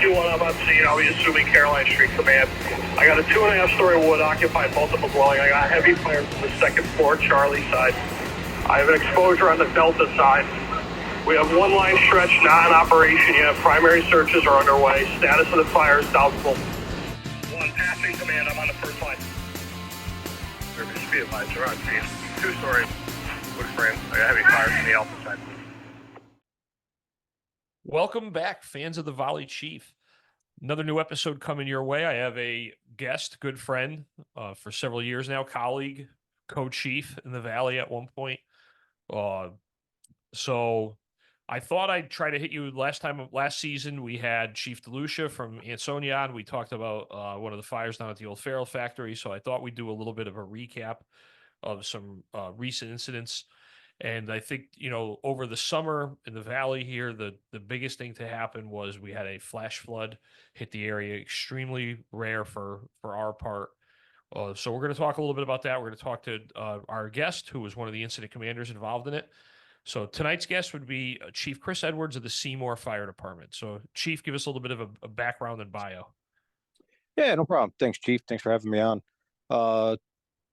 351, I'm on scene. I'll be assuming Caroline Street Command. I got a 2.5-story wood occupied multiple dwelling. I got heavy fire from the second floor, Charlie side. I have an exposure on the Delta side. We have one line stretch not in operation yet. Primary searches are underway. Status of the fire is doubtful. One passing command. I'm on the first line. Service speed advised. We're on scene. 2-story wood frame. I got heavy fire from the Alpha side. Welcome back, fans of the Volley Chief. Another new episode coming your way. I have a guest, good friend for several years now, colleague, co-chief in the Valley at one point. So I thought I'd try to hit you last season. We had Chief DeLucia from Ansonia on. We talked about one of the fires down at the old Farrell factory. So I thought we'd do a little bit of a recap of some recent incidents. And I think, over the summer in the Valley here, the biggest thing to happen was we had a flash flood hit the area, extremely rare for our part. So we're going to talk a little bit about that. We're going to talk to our guest, who was one of the incident commanders involved in it. So tonight's guest would be Chief Chris Edwards of the Seymour Fire Department. So, Chief, give us a little bit of a background and bio. Yeah, no problem. Thanks, Chief. Thanks for having me on.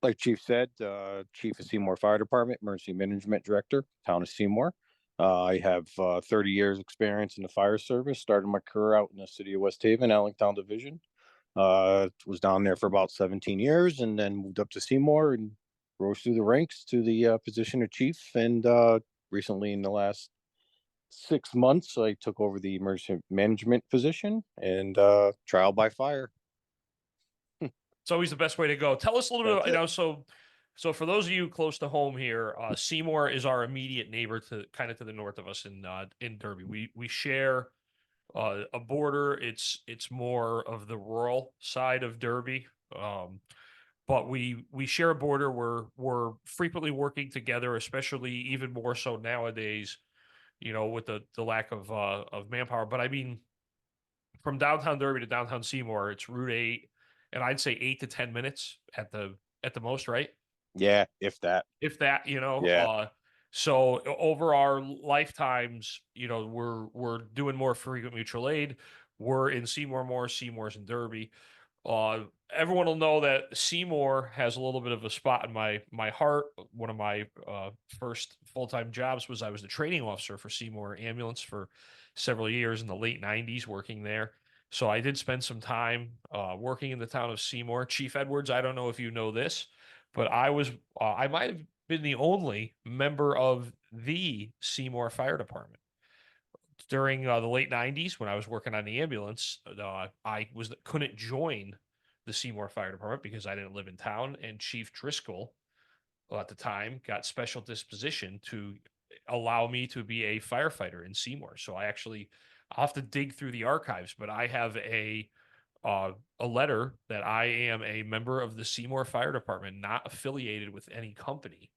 Like Chief said, Chief of Seymour Fire Department, Emergency Management Director, Town of Seymour. I have 30 years experience in the fire service. Started my career out in the city of West Haven, Allentown Division. Was down there for about 17 years and then moved up to Seymour and rose through the ranks to the position of chief. And recently, in the last 6 months, I took over the emergency management position and trial by fire. It's always the best way to go. Tell us a little bit, so for those of you close to home here, Seymour is our immediate neighbor to the north of us in Derby. We share a border. It's more of the rural side of Derby. But we share a border. We're frequently working together, especially even more so nowadays, with the lack of manpower. But I mean, from downtown Derby to downtown Seymour, it's Route 8. And I'd say 8 to 10 minutes at the most, right? Yeah, if that. Yeah. So over our lifetimes, we're doing more frequent mutual aid. We're in Seymour more. Seymour's in Derby. Everyone will know that Seymour has a little bit of a spot in my heart. One of my first full-time jobs was I was the training officer for Seymour Ambulance for several years in the late 90s, working there. So I did spend some time working in the town of Seymour. Chief Edwards, I don't know if you know this, but I might have been the only member of the Seymour Fire Department. During the late 90s, when I was working on the ambulance, I couldn't join the Seymour Fire Department because I didn't live in town, and Chief Driscoll at the time got special disposition to allow me to be a firefighter in Seymour. So I'll have to dig through the archives, but I have a letter that I am a member of the Seymour Fire Department, not affiliated with any company.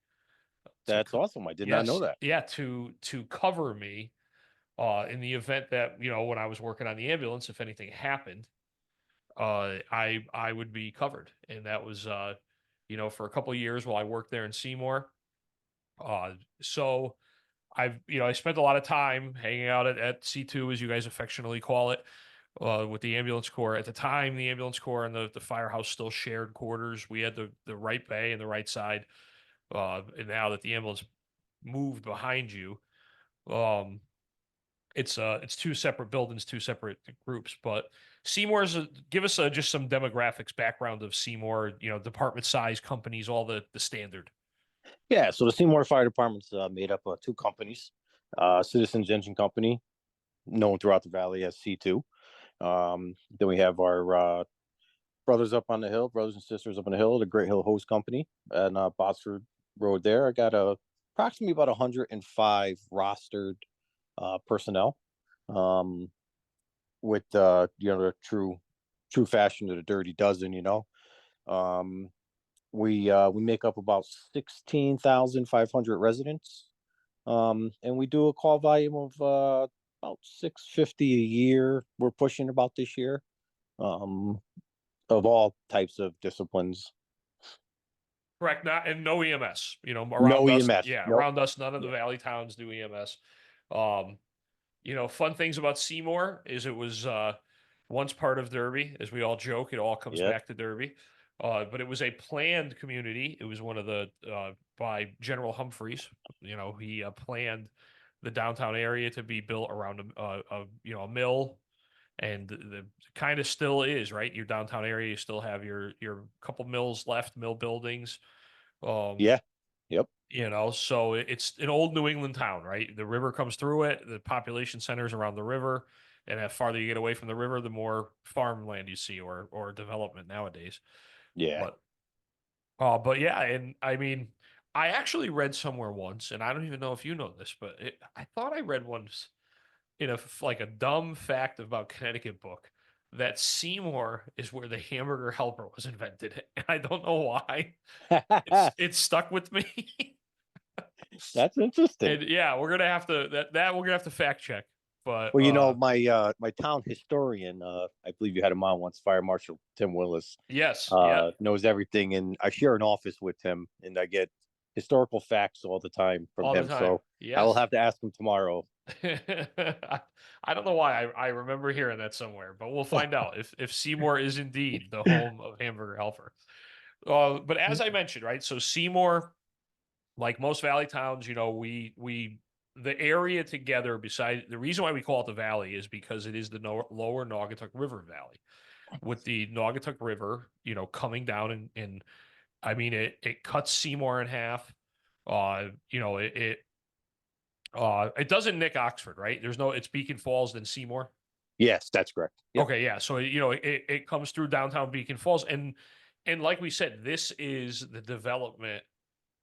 That's awesome. I did not know that. Yeah, to cover me in the event that, when I was working on the ambulance, if anything happened, I would be covered. And that was, for a couple of years while I worked there in Seymour. So I spent a lot of time hanging out at C2, as you guys affectionately call it, with the ambulance corps. At the time, the ambulance corps and the firehouse still shared quarters. We had the right bay and the right side. And now that the ambulance moved behind you, it's two separate buildings, two separate groups. But Seymour's give us just some demographics, background of Seymour, department size, companies, all the standard. Yeah, so the Seymour Fire Department's made up of two companies. Citizens Engine Company, known throughout the Valley as C2. Then we have our brothers up on the hill, brothers and sisters up on the hill, the Great Hill Hose Company, and Botsford Road there. I got approximately about 105 rostered personnel, with the true fashion of the Dirty Dozen. We make up about 16,500 residents, and we do a call volume of about 650 a year. We're pushing about this year, of all types of disciplines. Correct. No EMS. No EMS. Yeah, nope. Around us, none of the Valley towns do EMS. Fun things about Seymour is it was once part of Derby, as we all joke, it all comes Yep. back to Derby. But it was a planned community. It was one of the by General Humphreys. You know, he planned the downtown area to be built around a mill, and the kind of still is, right. Your downtown area, you still have your couple mills left, mill buildings. Yeah. Yep. You know, so it's an old New England town, right? The river comes through it, the population centers around the river, and the farther you get away from the river, the more farmland you see or development nowadays. Yeah. But yeah, and I mean, I actually read somewhere once, and I don't even know if you know this, but I thought I read once in like a dumb fact about Connecticut book that Seymour is where the hamburger helper was invented, and I don't know why. It's stuck with me. That's interesting. And yeah, we're gonna have to that we're gonna have to fact check. But Well, my town historian, I believe you had him on once, Fire Marshal Tim Willis, yes, yeah, knows everything, and I share an office with him, and I get historical facts all the time from all the him. time. So I will Yes. have to ask him tomorrow. I don't know why I remember hearing that somewhere, but we'll find out if Seymour is indeed the home of Hamburger Helper. But as I mentioned, right? So Seymour, like most valley towns, you know, we the area together. Beside the reason why we call it the valley is because it is the lower Naugatuck River Valley, with the Naugatuck River, you know, coming down and I mean it cuts Seymour in half. You know, it doesn't nick Oxford, right? There's no, it's Beacon Falls, then Seymour. Yes, that's correct. Yep. Okay, yeah. So you know, it comes through downtown Beacon Falls, and like we said, this is the development.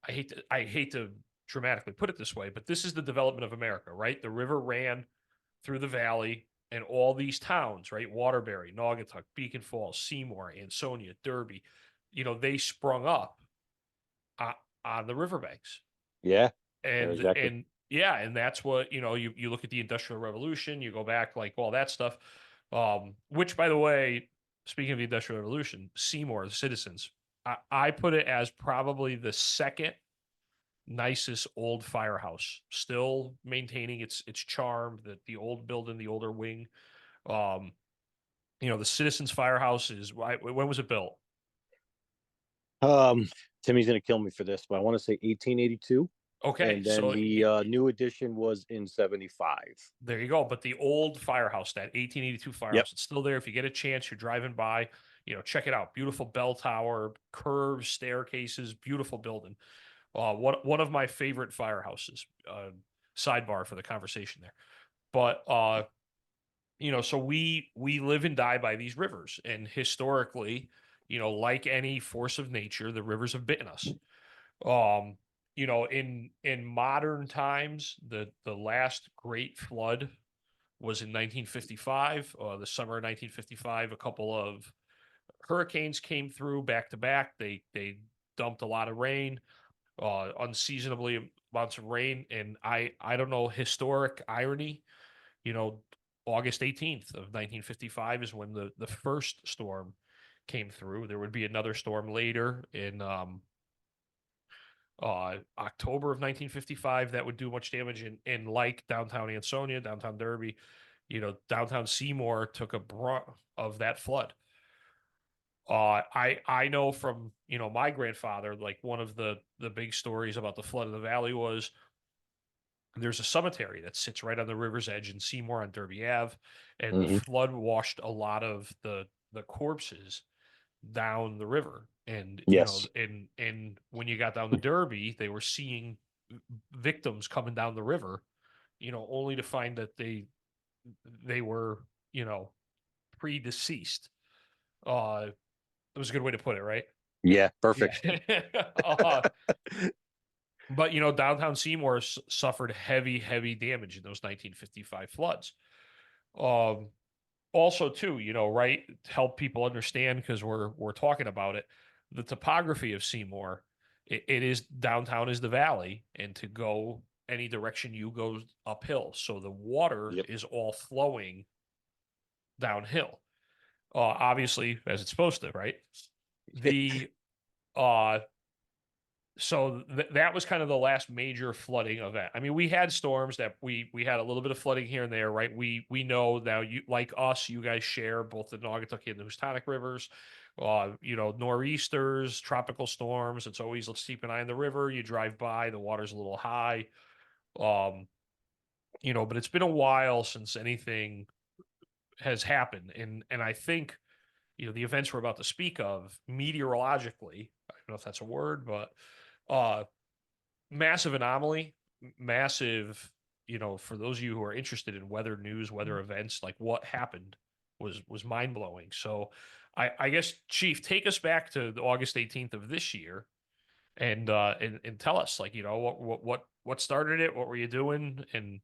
I hate to dramatically put it this way, but this is the development of America, right? The river ran through the valley, and all these towns, right? Waterbury, Naugatuck, Beacon Falls, Seymour, Ansonia, Derby, you know, they sprung up uh, on the riverbanks. Yeah, exactly. And yeah, and that's what, you know, you look at the Industrial Revolution, you go back like all that stuff. Which, by the way, speaking of the Industrial Revolution, Seymour, the citizens, I put it as probably the second nicest old firehouse, still maintaining its charm, the old building, the older wing. um you know, the citizens firehouse is, when was it built? Um, Timmy's gonna kill me for this, but I want to say 1882, Okay, and then so the new edition was in 75. there you go. But the old firehouse, that 1882 Yep. firehouse, it's still there. If you get a chance, you're driving by, you know, check it out. Beautiful bell tower, curved staircases, beautiful building. One of my favorite firehouses. Sidebar for the conversation there. But you know, so we live and die by these rivers, and historically, you know, like any force of nature, the rivers have bitten us. Um, you know, in modern times, the last great flood was in 1955, the summer of 1955. A couple of hurricanes came through back to back. They dumped a lot of rain, unseasonably amounts of rain, and I don't know, historic irony. You know, August 18th of 1955 is when the first storm came through. There would be another storm later in October of 1955 that would do much damage in like downtown Ansonia, downtown Derby, you know, downtown Seymour took a brunt of that flood. I know from, you know, my grandfather, like one of the big stories about the flood of the valley was there's a cemetery that sits right on the river's edge in Seymour on Derby Ave, and the Hmm. flood washed a lot of the corpses down the river. And you know, Yes. and when you got down the Derby, they were seeing victims coming down the river, you know, only to find that they were, you know, pre-deceased. It was a good way to put it, right? Yeah. Yeah. Perfect. But you know, downtown Seymour suffered heavy damage in those 1955 floods. Um, Also, too, you know, right, to help people understand, because we're talking about it, the topography of Seymour, it is, downtown is the valley, and to go any direction you go uphill, so the water Yep. is all flowing downhill. Obviously, as it's supposed to, right? The uh so that was kind of the last major flooding event. I mean, we had storms that we had a little bit of flooding here and there, right? We know now, you like us, you guys share both the Naugatuck and the Houstonic rivers. You know, nor'easters, tropical storms. It's always, let's keep an eye on the river. You drive by, the water's a little high. You know, but it's been a while since anything has happened, and I think, you know, the events we're about to speak of meteorologically, I don't know if that's a word, but uh massive anomaly, massive, you know, for those of you who are interested in weather news, weather events, like what happened was mind blowing. So I guess, Chief, take us back to the August 18th of this year, and tell us, like, you know, what started it, what were you doing? And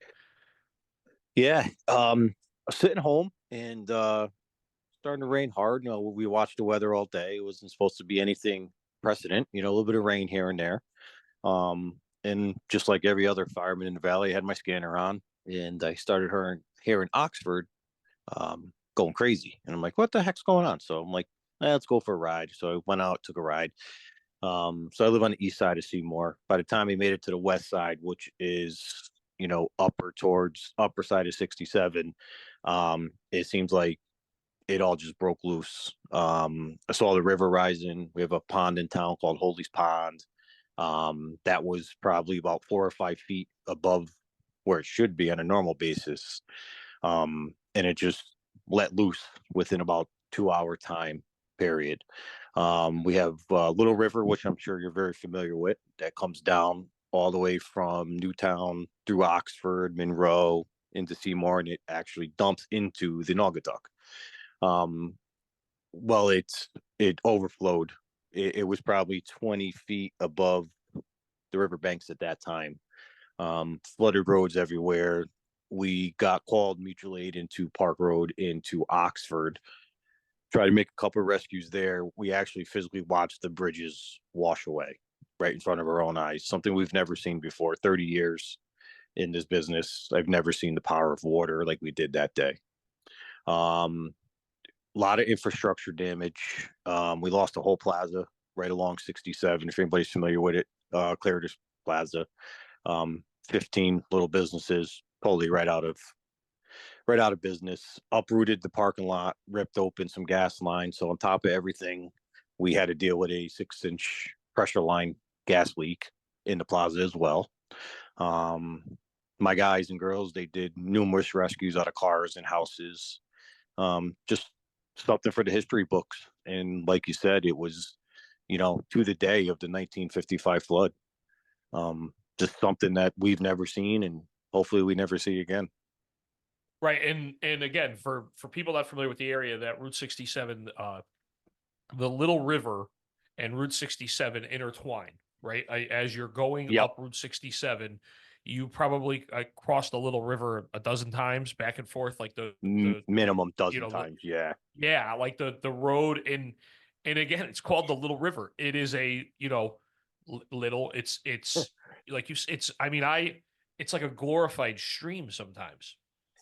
Yeah. I was sitting home and starting to rain hard. You know, we watched the weather all day. It wasn't supposed to be anything precedent, you know, a little bit of rain here and there. And just like every other fireman in the valley, I had my scanner on and I started hearing Oxford going crazy. And I'm like, what the heck's going on? So I'm like, let's go for a ride. So I went out, took a ride. So I live on the east side of Seymour. By the time we made it to the west side, which is, you know, upper side of 67, it seems like it all just broke loose. I saw the river rising. We have a pond in town called Holy's Pond. That was probably about 4 or 5 feet above where it should be on a normal basis. And it just let loose within about 2 hour time period. We have Little River, which I'm sure you're very familiar with, that comes down all the way from Newtown through Oxford, Monroe into Seymour, and it actually dumps into the Naugatuck. Well, it overflowed. It was probably 20 feet above the riverbanks at that time. Flooded roads everywhere. We got called mutual aid into Park Road into Oxford. Tried to make a couple of rescues there. We actually physically watched the bridges wash away right in front of our own eyes. Something we've never seen before. 30 years in this business, I've never seen the power of water like we did that day. A lot of infrastructure damage. We lost a whole plaza right along 67. If anybody's familiar with it, Claridge's Plaza. 15 little businesses totally right out of business. Uprooted the parking lot, ripped open some gas lines. So on top of everything, we had to deal with a 6-inch pressure line gas leak in the plaza as well. My guys and girls, they did numerous rescues out of cars and houses. Just something for the history books. And like you said, it was, you know, to the day of the 1955 flood. Just something that we've never seen and hopefully we never see again. right, and again, for people not familiar with the area, that Route 67, the Little River and Route 67 intertwine, right? As you're going Yep. up Route 67, you probably crossed the Little River a dozen times back and forth, like the Minimum you dozen know, times. Yeah. yeah, like the road, and again, it's called the Little River. It is a, you know, little. It's like it's. I mean, it's like a glorified stream sometimes.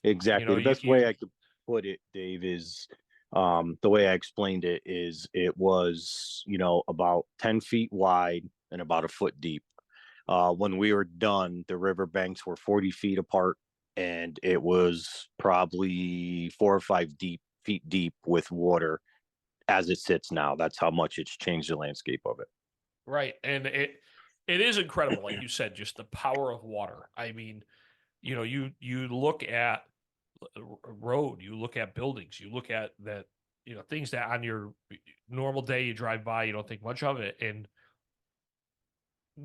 You Exactly. know, The best way I could put it, Dave, is the way I explained it is it was, you know, about 10 feet wide and about a foot deep. When we were done, the riverbanks were 40 feet apart and it was probably 4 or 5 feet deep with water as it sits now. That's how much it's changed the landscape of it. right, and it is incredible, like you said, just the power of water. I mean, you know, you look at a road, you look at buildings, you look at that, you know, things that on your normal day you drive by, you don't think much of it, and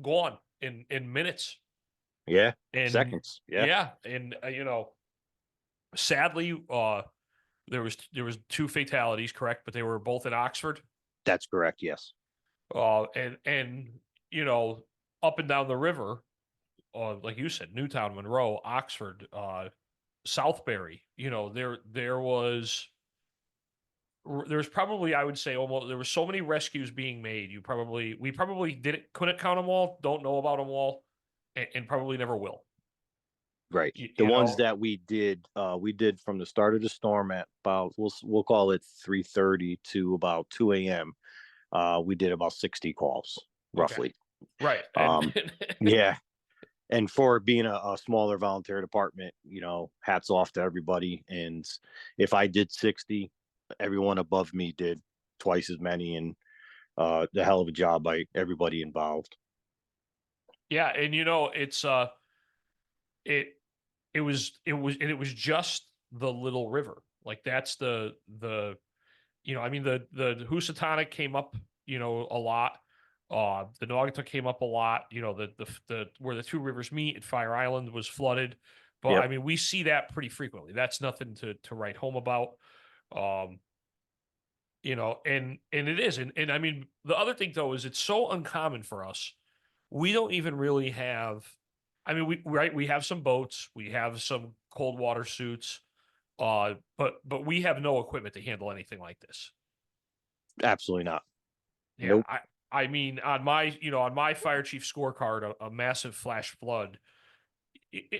gone in minutes. Yeah. And Seconds. Yeah. yeah, and you know, sadly, there was two fatalities, correct? But they were both in Oxford. That's correct. Yes. And you know, up and down the river, like you said, Newtown, Monroe, Oxford, Southbury. You know, there's probably, I would say, almost, there were so many rescues being made. We probably couldn't count them all, don't know about them all, and probably never will. Right. You, The you ones know, that we did from the start of the storm at about we'll call it 3:30 to about 2 a.m. We did about 60 calls okay. roughly. Right. Um, And yeah. And for being a smaller volunteer department, hats off to everybody. And if I did 60, everyone above me did twice as many, and the hell of a job by everybody involved. yeah, and it's it it was just the little river. Like that's I mean the Housatonic came up, a lot. The Naugatuck came up a lot. The where the two rivers meet at Fire Island was flooded. But Yep. I mean, we see that pretty frequently. That's nothing to write home about. Um, and it is. And I mean, the other thing though is it's so uncommon for us. We don't even really have, I mean, we have some boats, we have some cold water suits, but we have no equipment to handle anything like this. Absolutely not. Yeah, Nope. I mean, on my fire chief scorecard, a massive flash flood,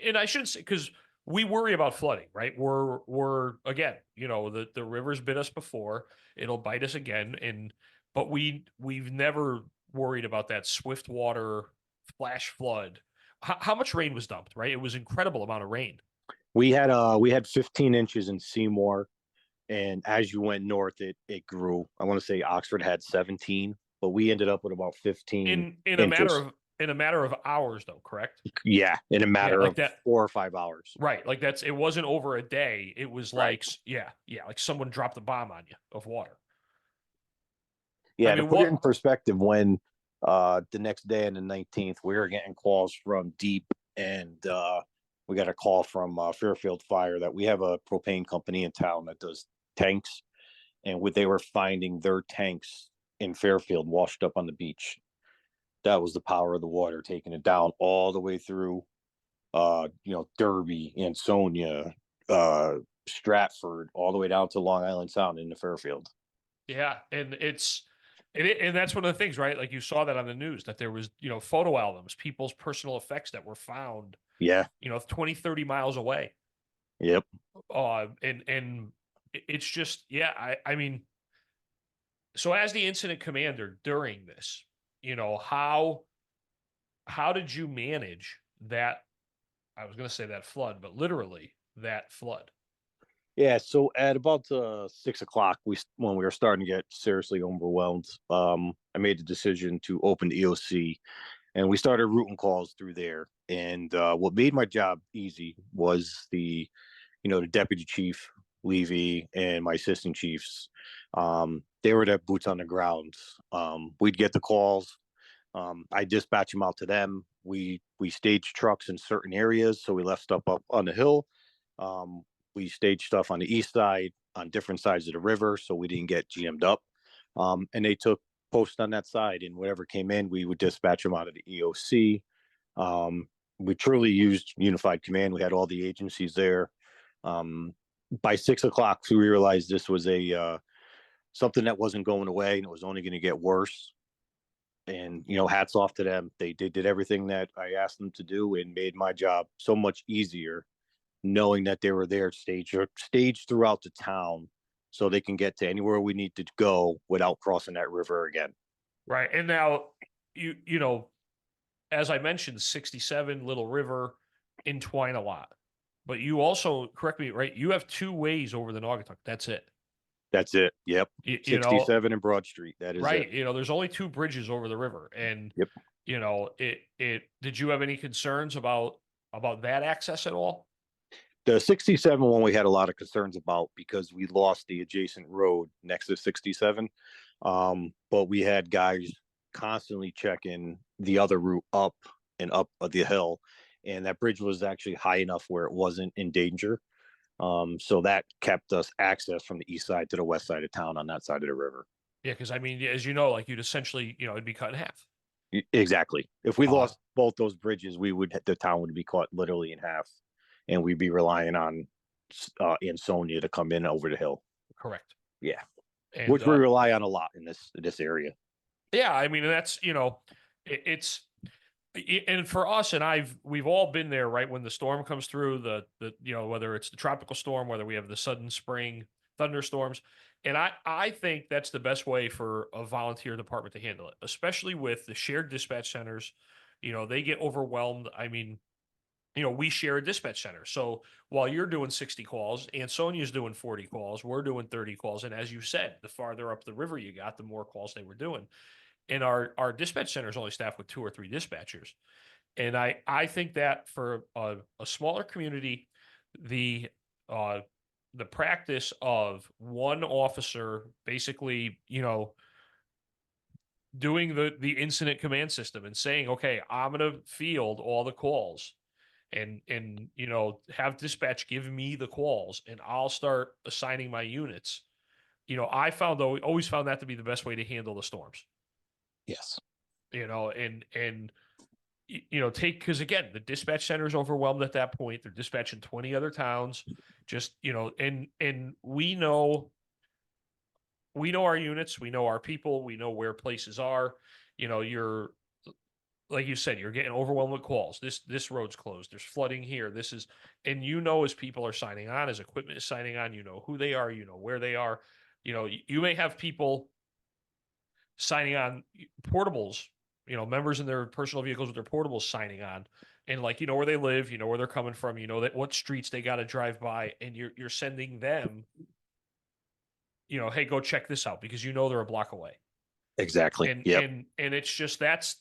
and I shouldn't say, because we worry about flooding, right? We're again, the river's bit us before, it'll bite us again, but we've never worried about that swift water flash flood. How much rain was dumped, right? It was incredible amount of rain. We had 15 inches in Seymour, and as you went north, it grew. I want to say Oxford had 17, but we ended up with about 15 In a inches. matter of hours, though, correct? Yeah, in a Yeah, matter like of that. 4 or 5 hours. Right, like it wasn't over a day. It was Right. like, yeah, like someone dropped a bomb on you of water. I Yeah, to mean, put it in what? perspective, when the next day on the 19th, we were getting calls from deep, and we got a call from Fairfield Fire that we have a propane company in town that does tanks, and they were finding their tanks in Fairfield washed up on the beach. That was the power of the water taking it down all the way through, Derby, Ansonia, uh, Stratford, all the way down to Long Island Sound into Fairfield. Yeah, and and that's one of the things, right? Like you saw that on the news that there was, photo albums, people's personal effects that were found, Yeah. 20, 30 miles away. Yep. And it's just, yeah, I mean, so as the incident commander during this, how did you manage that? I was going to say that flood, but literally that flood. Yeah, so at about 6 o'clock, when we were starting to get seriously overwhelmed, I made the decision to open the EOC, and we started routing calls through there. And what made my job easy was the deputy chief Levy and my assistant chiefs. They were the boots on the ground. We'd get the calls. I dispatch them out to them. We stage trucks in certain areas, so we left stuff up on the hill. Um, we staged stuff on the east side, on different sides of the river, so we didn't get jammed up. And they took post on that side, and whatever came in, we would dispatch them out of the EOC. Um, we truly used unified command. We had all the agencies there. Um, by 6 o'clock, we realized this was a something that wasn't going away, and it was only going to get worse. And hats off to them. They did everything that I asked them to do, and made my job so much easier, knowing that they were there staged throughout the town, so they can get to anywhere we need to go without crossing that river again. Right. And now as I mentioned, 67 Little River entwine a lot. But you also, correct me, right? You have two ways over the Naugatuck. That's it. That's it. Yep. You, 67 and Broad Street. That is right. it. There's only two bridges over the river. And, Yep. did you have any concerns about that access at all? The 67 one we had a lot of concerns about because we lost the adjacent road next to 67. But we had guys constantly checking the other route up and up the hill. And that bridge was actually high enough where it wasn't in danger. So that kept us access from the east side to the west side of town on that side of the river. Yeah, because I mean, as like you'd essentially, it'd be cut in half. Exactly. If we lost both those bridges, the town would be cut literally in half, and we'd be relying on Ansonia to come in over the hill. Correct. Yeah, and, which we rely on a lot in this area. Yeah, I mean, that's it's. And for us, and we've all been there, right? When the storm comes through, the whether it's the tropical storm, whether we have the sudden spring, thunderstorms. And I think that's the best way for a volunteer department to handle it, especially with the shared dispatch centers. They get overwhelmed. I mean, we share a dispatch center. So while you're doing 60 calls and Sonia's doing 40 calls, we're doing 30 calls. And as you said, the farther up the river you got, the more calls they were doing. And our dispatch center is only staffed with 2 or 3 dispatchers. And I think that for a smaller community, the practice of one officer basically, doing the incident command system and saying, okay, I'm going to field all the calls and have dispatch give me the calls and I'll start assigning my units. I always found that to be the best way to handle the storms. Yes. And because again, the dispatch center is overwhelmed at that point. They're dispatching 20 other towns, just, and we know our units, we know our people, we know where places are. You're, like you said, you're getting overwhelmed with calls. This road's closed. There's flooding here. And as people are signing on, as equipment is signing on, who they are, where they are. You may have people signing on portables, members in their personal vehicles with their portables signing on, and where they live, where they're coming from, that what streets they got to drive by, and you're sending them, hey, go check this out because they're a block away. Exactly. And yep. and it's just that's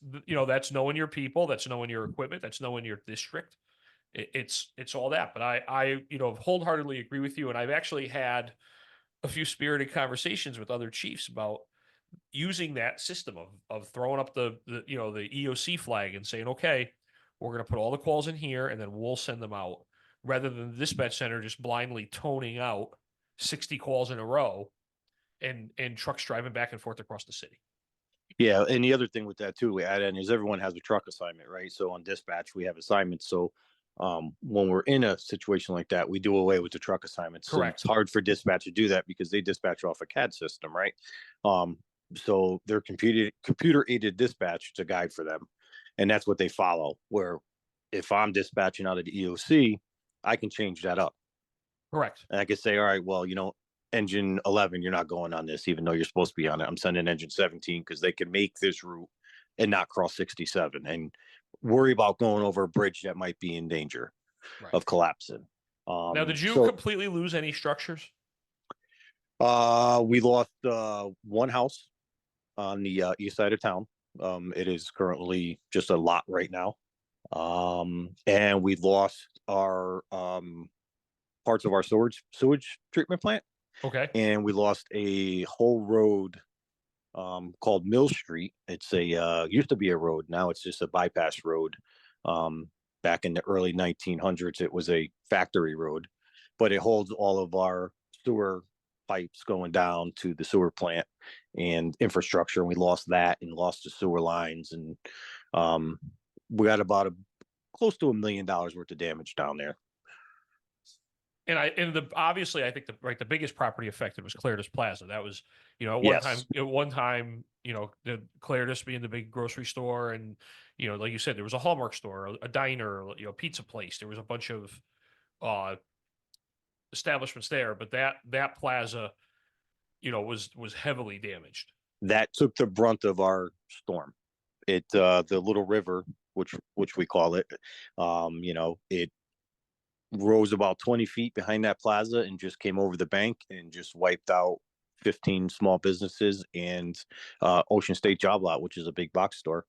knowing your people, that's knowing your equipment, that's knowing your district. It's all that. But I wholeheartedly agree with you, and I've actually had a few spirited conversations with other chiefs about using that system of throwing up the EOC flag and saying, okay, we're going to put all the calls in here and then we'll send them out, rather than the dispatch center just blindly toning out 60 calls in a row and trucks driving back and forth across the city. Yeah, and the other thing with that too, we add in is everyone has a truck assignment, right? So on dispatch, we have assignments. So when we're in a situation like that, we do away with the truck assignments. Correct. So it's hard for dispatch to do that because they dispatch off a CAD system, right? So their computer aided dispatch is a guide for them, and that's what they follow. Where if I'm dispatching out of the EOC, I can change that up. Correct. And I could say, all right, well, engine 11, you're not going on this, even though you're supposed to be on it. I'm sending engine 17 because they can make this route and not cross 67 and worry about going over a bridge that might be in danger of collapsing. Now, did you completely lose any structures? We lost one house on the east side of town. It is currently just a lot right now. And we lost our parts of our sewage treatment plant. Okay. And we lost a whole road called Mill Street. It's used to be a road. Now it's just a bypass road. Back in the early 1900s, it was a factory road, but it holds all of our sewer pipes going down to the sewer plant and infrastructure. And we lost that and lost the sewer lines. And we got about close to $1 million worth of damage down there. And obviously, I think the biggest property affected was Claridus Plaza. That was, at one time, the Claridus being the big grocery store, and like you said, there was a Hallmark store, a diner, pizza place. There was a bunch of establishments there, but that plaza, was heavily damaged. That took the brunt of our storm. The little river, which we call it, it rose about 20 feet behind that plaza and just came over the bank and just wiped out 15 small businesses and Ocean State Job Lot, which is a big box store.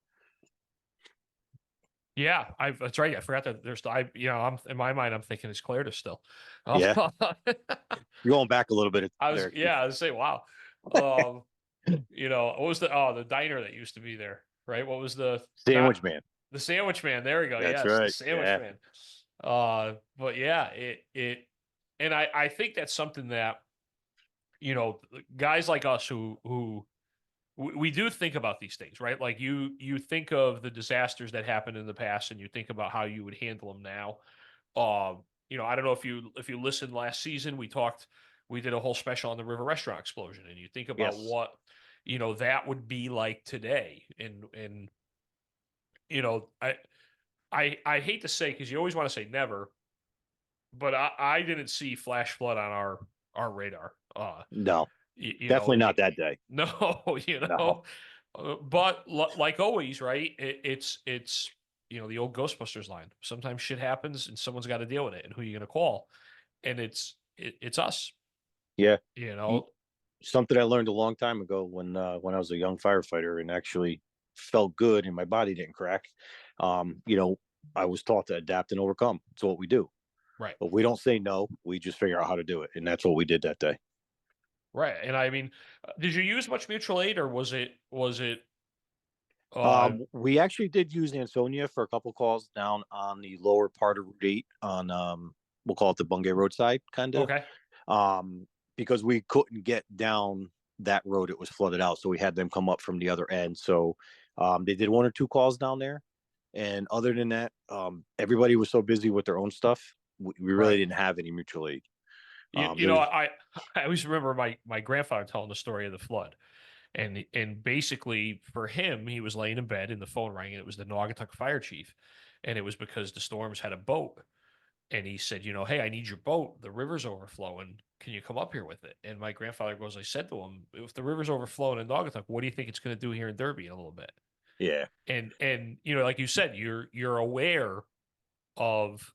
Yeah, that's right. I forgot that there's, I'm in my mind, I'm thinking it's Claridus still. Yeah. You're going back a little bit. I was saying, wow. What was the diner that used to be there, right? What was the Sandwich Man? The Sandwich Man. There we go. That's yes, right. The Sandwich Man. But yeah, and I think that's something that, guys like us who we do think about these things, right? Like you think of the disasters that happened in the past and you think about how you would handle them now. I don't know if you listened last season, we did a whole special on the River Restaurant explosion, and you think about what, that would be like today. And I hate to say, because you always want to say never, but I didn't see flash flood on our radar. No, you know, definitely not that day. no, you No. know, but like always, right? It's the old Ghostbusters line. Sometimes shit happens and someone's got to deal with it, and who are you going to call? And it's us, Yeah. you Y- know. Something I learned a long time ago when I was a young firefighter and actually felt good and my body didn't crack. You know, I was taught to adapt and overcome. It's what we do. Right. But we don't say no. We just figure out how to do it, and that's what we did that day. Right. And I mean, did you use much mutual aid, or was it uh We actually did use Ansonia for a couple calls down on the lower part of Route 8 on we'll call it the Bungay roadside kind of. okay. Because we couldn't get down that road, it was flooded out, so we had them come up from the other end. So they did one or two calls down there, and other than that, everybody was so busy with their own stuff, we really Right. didn't have any mutual aid. You know, There's I always remember my grandfather telling the story of the flood. And basically for him, he was laying in bed and the phone rang, and it was the Naugatuck fire chief. And it was because the storms had a boat. And he said, hey, I need your boat. The river's overflowing. Can you come up here with it? And my grandfather goes, I said to him, if the river's overflowing in Naugatuck, what do you think it's going to do here in Derby in a little bit? yeah, And like you said, you're aware of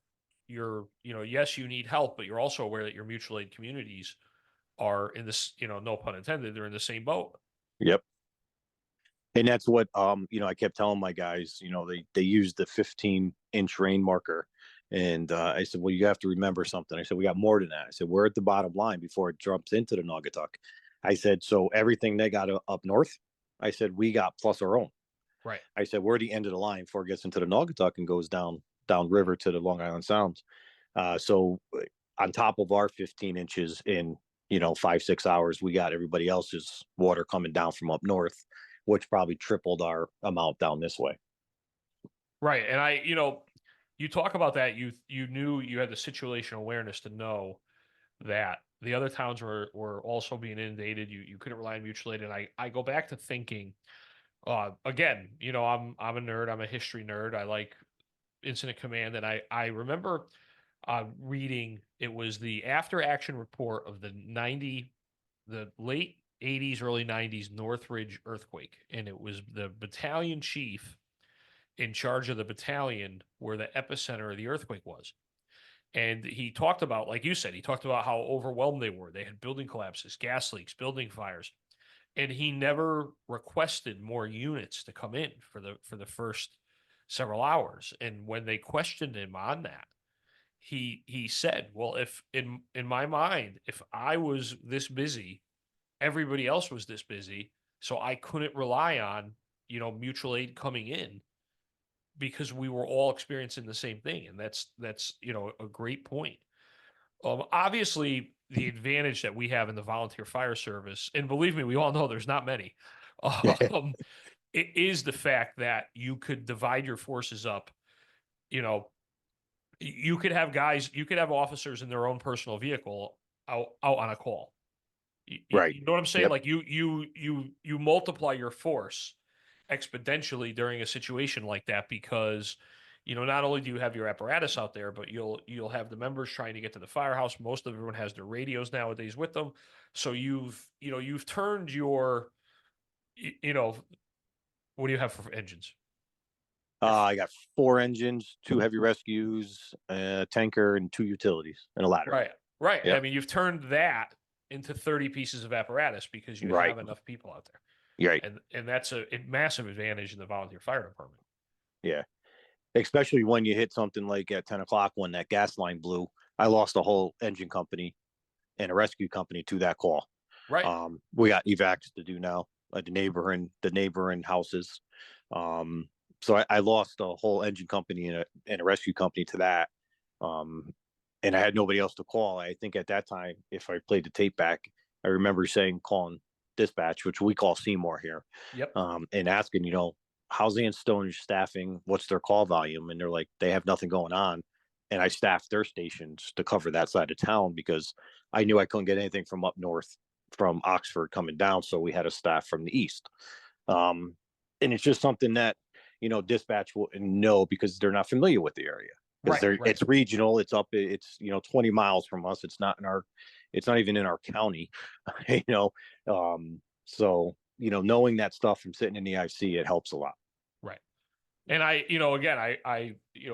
yes, you need help, but you're also aware that your mutual aid communities are in this, no pun intended, they're in the same boat. yep. And that's what I kept telling my guys, they used the 15-inch rain marker. And I said, well, you have to remember something. I said, we got more than that. I said, we're at the bottom line before it jumps into the Naugatuck. I said, so everything they got up north, I said, we got plus our own. Right. I said, we're the end of the line before it gets into the Naugatuck and goes down river to the Long Island Sounds. So on top of our 15 inches in 5-6 hours, we got everybody else's water coming down from up north, which probably tripled our amount down this way. Right. And you talk about that, you knew you had the situational awareness to know that the other towns were also being inundated. You couldn't rely on mutual aid. And I go back to thinking, again, I'm a nerd, I'm a history nerd. I like incident command. And I remember reading, it was the after action report of the late 80s, early 90s Northridge earthquake. And it was the battalion chief in charge of the battalion where the epicenter of the earthquake was. And he talked about, like you said, he talked about how overwhelmed they were. They had building collapses, gas leaks, building fires. And he never requested more units to come in for the first several hours. And when they questioned him on that, he said, well, if in my mind, if I was this busy, everybody else was this busy, so I couldn't rely on, mutual aid coming in because we were all experiencing the same thing. And that's a great point. Obviously the advantage that we have in the volunteer fire service, and believe me, we all know there's not many, it is the fact that you could divide your forces up. You could have officers in their own personal vehicle out on a call. Right. You know what I'm saying? Yep. Like you multiply your force exponentially during a situation like that, because not only do you have your apparatus out there, but you'll have the members trying to get to the firehouse. Most of everyone has their radios nowadays with them, so you've turned your what do you have for engines? I got 4 engines, 2 heavy rescues, a tanker, and 2 utilities, and a ladder. Right. Yep. I mean, you've turned that into 30 pieces of apparatus because you Right. have enough people out there. Right. And that's a massive advantage in the volunteer fire department. Yeah. Especially when you hit something like at 10 o'clock when that gas line blew. I lost a whole engine company and a rescue company to that call. Right. We got evacs to do now, the neighboring houses. So I lost a whole engine company and a rescue company to that. And I had nobody else to call. I think at that time, if I played the tape back, I remember calling dispatch, which we call Seymour here. Yep. And asking, how's Ann Stonehenge staffing? What's their call volume? And they're like, they have nothing going on. And I staffed their stations to cover that side of town because I knew I couldn't get anything from up north from Oxford coming down. So we had a staff from the east. And it's just something that, dispatch wouldn't know because they're not familiar with the area. Because it's regional. It's up, it's 20 miles from us. It's not It's not even in our county, you know. So knowing that stuff from sitting in the IC, it helps a lot. Right. And again,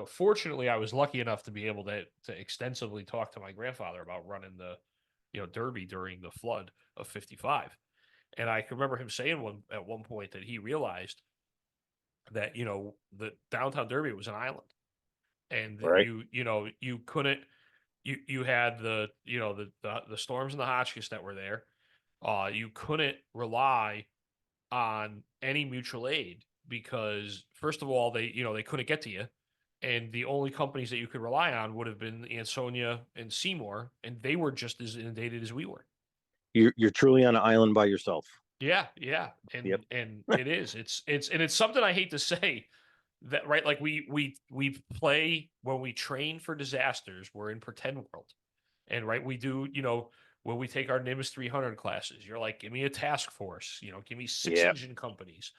fortunately, I was lucky enough to be able to extensively talk to my grandfather about running the, Derby during the flood of '55. And I can remember him saying at one point that he realized that, the downtown Derby was an island, and that Right. you couldn't, you had the, the storms and the Hotchkiss that were there. You couldn't rely on any mutual aid because, first of all, they couldn't get to you, and the only companies that you could rely on would have been Ansonia and Seymour, and they were just as inundated as we were. You're truly on an island by yourself. Yeah, and Yep. and it's something I hate to say, that, right? Like we play, when we train for disasters, we're in pretend world, and right, we do, when we take our NIMS 300 classes, you're like, give me a task force, give me six Yeah. engine companies,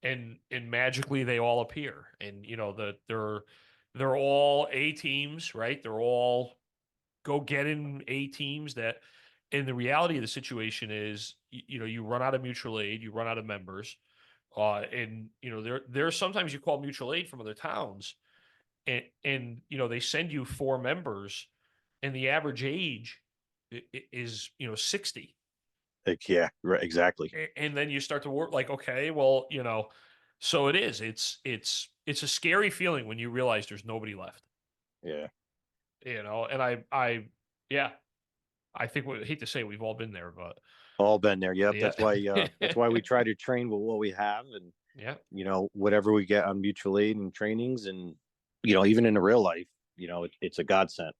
and magically they all appear, and they're all A teams, right? They're all go get in A teams that. And the reality of the situation is, you run out of mutual aid, you run out of members, and there's sometimes you call mutual aid from other towns, and they send you 4 members, and the average age is 60. Like, yeah, right, exactly. And then you start to work like, okay, well, so it's a scary feeling when you realize there's nobody left. Yeah. And yeah. I think I hate to say we've all been there, but All been there. Yep. yeah. That's why we try to train with what we have, and Yeah. whatever we get on mutual aid and trainings, and even in the real life, it's a godsend.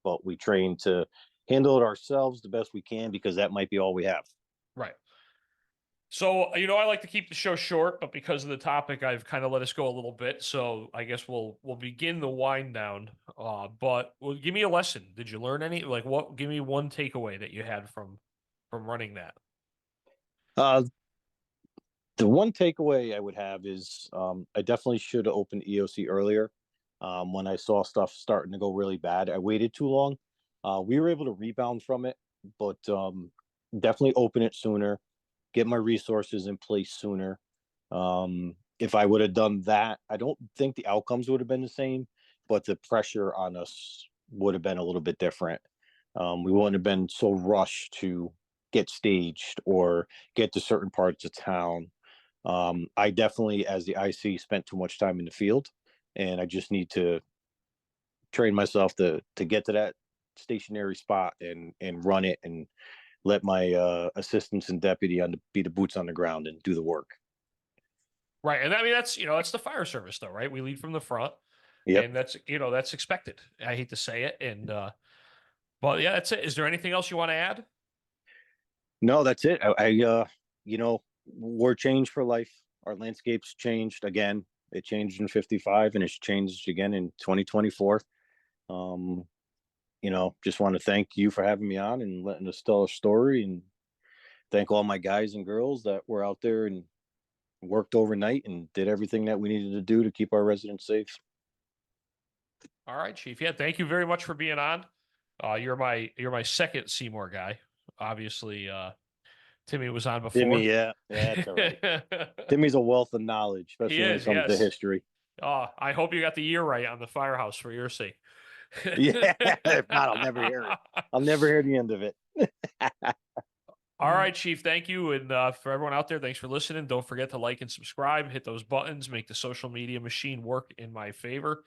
But we train to handle it ourselves the best we can, because that might be all we have. Right. So, I like to keep the show short, but because of the topic, I've kind of let us go a little bit. So I guess we'll begin the wind down. But give me a lesson. Did you learn any? Like, what? Give me one takeaway that you had from running that. The one takeaway I would have is I definitely should have opened EOC earlier. When I saw stuff starting to go really bad, I waited too long. We were able to rebound from it, but definitely open it sooner, get my resources in place sooner. If I would have done that, I don't think the outcomes would have been the same, but the pressure on us would have been a little bit different. We wouldn't have been so rushed to get staged or get to certain parts of town. I definitely, as the IC, spent too much time in the field, and I just need to train myself to get to that stationary spot and run it, and let my assistants and deputy be the boots on the ground and do the work. Right. And I mean, that's the fire service, though, right? We lead from the front. Yep. And that's expected. I hate to say it. And but yeah, that's it. Is there anything else you want to add? No, that's it. We're changed for life. Our landscape's changed again. It changed in '55, and it's changed again in 2024. Just want to thank you for having me on and letting us tell a story, and thank all my guys and girls that were out there and worked overnight and did everything that we needed to do to keep our residents safe. All right, Chief. Yeah, thank you very much for being on. You're my second Seymour guy. Obviously, Timmy was on before. Timmy, yeah, that's all right. Timmy's a wealth of knowledge, especially when it comes to history. I hope you got the year right on the firehouse for your sake. Yeah, if not, I'll never hear it. I'll never hear the end of it. All right, Chief. Thank you. And for everyone out there, thanks for listening. Don't forget to like and subscribe, hit those buttons, make the social media machine work in my favor.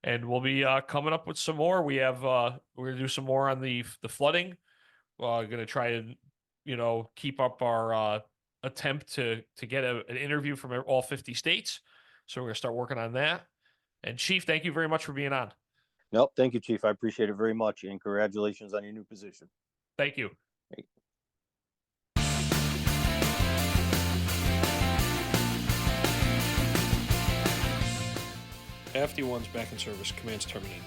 And we'll be coming up with some more. We're going to do some more on the flooding. We're going to try and, keep up our attempt to get an interview from all 50 states. So we're going to start working on that. And Chief, thank you very much for being on. Nope. Thank you, Chief. I appreciate it very much. And congratulations on your new position. Thank you. FD1's back in service. Commands terminated.